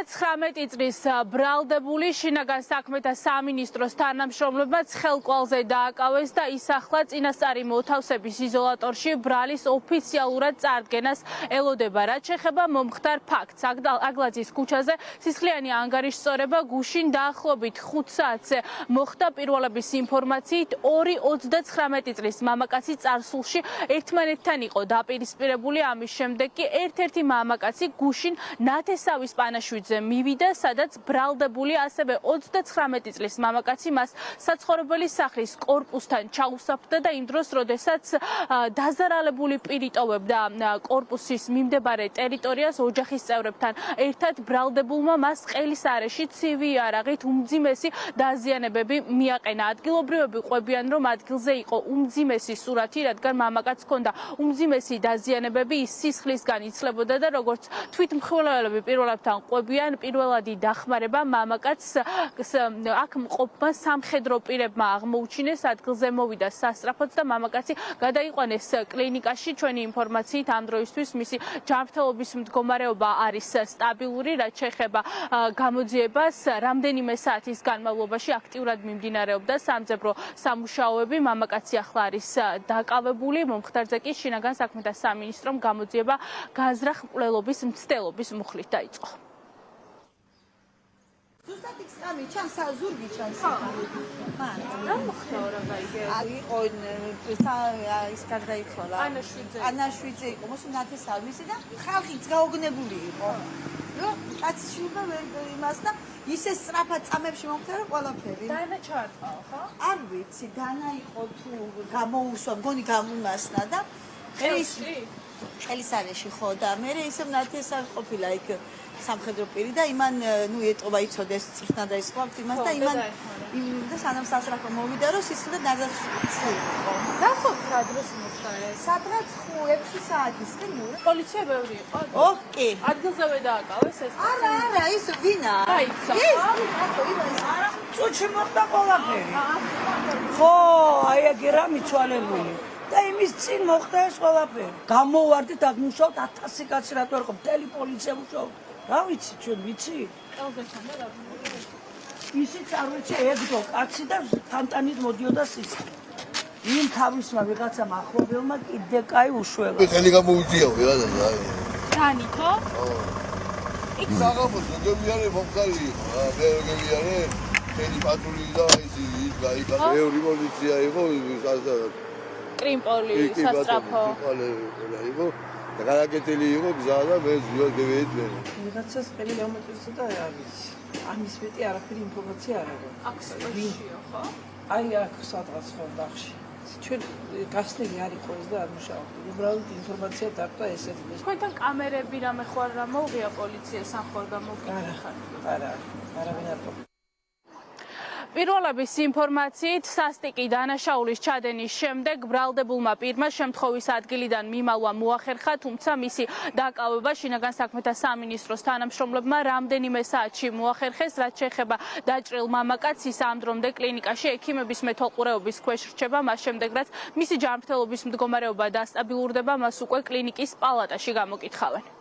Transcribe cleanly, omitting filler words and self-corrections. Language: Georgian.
29 წლის ბრალდებული შინაგან საქმეთა სამინისტროს თანამშრომლებმა ხელკვალზე დააკავეს და ის ახლა წინასწარი მოთავსების იზოლატორში ბრალის ოფიციალურად წარდგენას ელოდება. რაც შეეხება მომხდარ ფაქტს, აგლაძის ქუჩაზე სისხლიანი ანგარიშსწორება გუშინ დაახლოებით 5 საათზე მოხდა. პირველების ინფორმაციით 2-29 წლის მამაკაცი წარსულში ერთმანეთთან იყო დაპირისპირებული. ამის შემდეგ კი ერთ-ერთი მამაკაცი გუშინ ნათესავის პანაშვიდზე მივიდა, სადაც ბრალდებული ასევე 29 წლის მამაკაცი მას საცხოვრებელი სახლის კორპუსთან ჩაუსაფრდა და იმ დროს, როდესაც დაზარალებული პირი ტოვებდა კორპუსის მიმდებარე ტერიტორიას ოჯახის წევრებთან ერთად, ბრალდებულმა მას ყელის არეში ცივი იარაღით უმძიმესი დაზიანებები მიაყენა. ადგილობრივები ყვებიან, რომ ადგილზე იყო უმძიმესი სურათი, რადგან მამაკაცს ჰქონდა უმძიმესი დაზიანებები, ის სისხლისგან იცლებოდა და როგორც თვითმხილველები პირველებთან ყვებიან, პირველადი დახმარება მამაკაცს აქ მყოფმა სამხედრო პირებმა აღმოუჩინეს, ადგილზე მოვიდა სასწრაფოდ და მამაკაცი გადაიყვანეს კლინიკაში. ჩვენი ინფორმაციით ამ დროისთვის მისი ჯანმრთელობის მდგომარეობა არის სტაბილური. რაც შეეხება გამოძიებას, რამდენიმე საათის განმავლობაში აქტიურად მიმდინარეობდა სამძებრო სამუშაოები. მამაკაცი ახლა არის დაკავებული, მომხდარზე კი შინაგან საქმეთა სამინისტრომ გამოძიება გაზრახ მკვლელობის მცდელობის მუხლით დაიწყო. ზუსტად იქ სამი ჩანს ზურგი ჩანს. რა მოხდა რა გაიგე? იყო ის გარდაიცვალა. ანაშვიძე იყო, მოსი ნათესავისი და ხალხიც გაოგნებული იყო. კაცი შეიძლება ვერ იმას და ისე სწრაფად წამებში მომხდა რა ყველაფერი. დანა ჩაარტყაო, ხო? არ ვიცი, დანა იყო თუ გამოუსვა, მგონი გამუნასნა და ყელის არეში ხო და მე ისე ნათესავი ყოფილა იქ სამხედრო პირი და იმან ეტყობა იცოდეს წიხნა და ის ყვავთ იმას და იმან და სანამ სასწრაფო მოვიდა რომ სისხლი დაგაცვლა. ნახოთ რა დროს მოხდა ეს. სადღაც 6 საათისკენ პოლიცია ბევრი იყო. ოკი. ადგილზევე დააკავეს ეს. არა, ის ვინა? გაიქცა. არა, წუთში მოხდა ყველაფერი. ხო, აი აგერა მიცვალებული. და იმის წინ მოხდა ეს ყველაფერი. გამოვარდით აქ მუშაობთ 1000 კაცი რატო არ ხო მთელი პოლიცია მუშაობთ. რა ვიცი ჩვენ ვიცი? ყველაზე ჩანდა რა. ისიც არ ვიცი ეგდო კაცი და ფანტანით მოდიოდა სისხლი. იმ თავისმა ვიღაცამ ახლობელმა კიდე კაი უშველა. ხელი გამოუძიაო რა და აი. დანი ხო? იქ საღამოს ზოგიარე მომხდარი იყო რა, მე ზოგიარე ხელი პატრული და ის გაიგა ბევრი პოლიცია იყო კრიმპოლი სასწრაფო. იყო და გადაკეთილი იყო გზა და მე ზიოდები. ვიღაცას ხელი გამოწესა და რა ვიცი. ამის მეტი არაფერი ინფორმაცია არ აქვს. აქ სკოლაშიო ხო? აი აქ სადღაც ხო ბახში. ჩვენ გასწრები არ იყო ეს და არ მუშაობდი. უბრალოდ ინფორმაცია დაგტა ესეთი. თქვენთან კამერები რამე ხო არ მოვღია პოლიცია სამხარ გამოგიხარ? არა, არავინ არ ყოფილა. პირველების ინფორმაციით სასტიკი დანაშაულის ჩადენის შემდეგ ბრალდებულმა პირმა შემთხვევის ადგილიდან მიმალვა მოახერხა, თუმცა მისი დაკავება შინაგან საქმეთა სამინისტროს თანამშრომლებმა რამდენიმე საათში მოახერხეს. რაც შეეხება დაჭრილ მამაკაცს, ის ამ დრომდე კლინიკაში ექიმების მეთვალყურეობის ქვეშ რჩება, მას შემდეგ რაც მისი ჯანმრთელობის მდგომარეობა დასტაბილურდება, მას უკვე კლინიკის პალატაში გამოკითხავენ.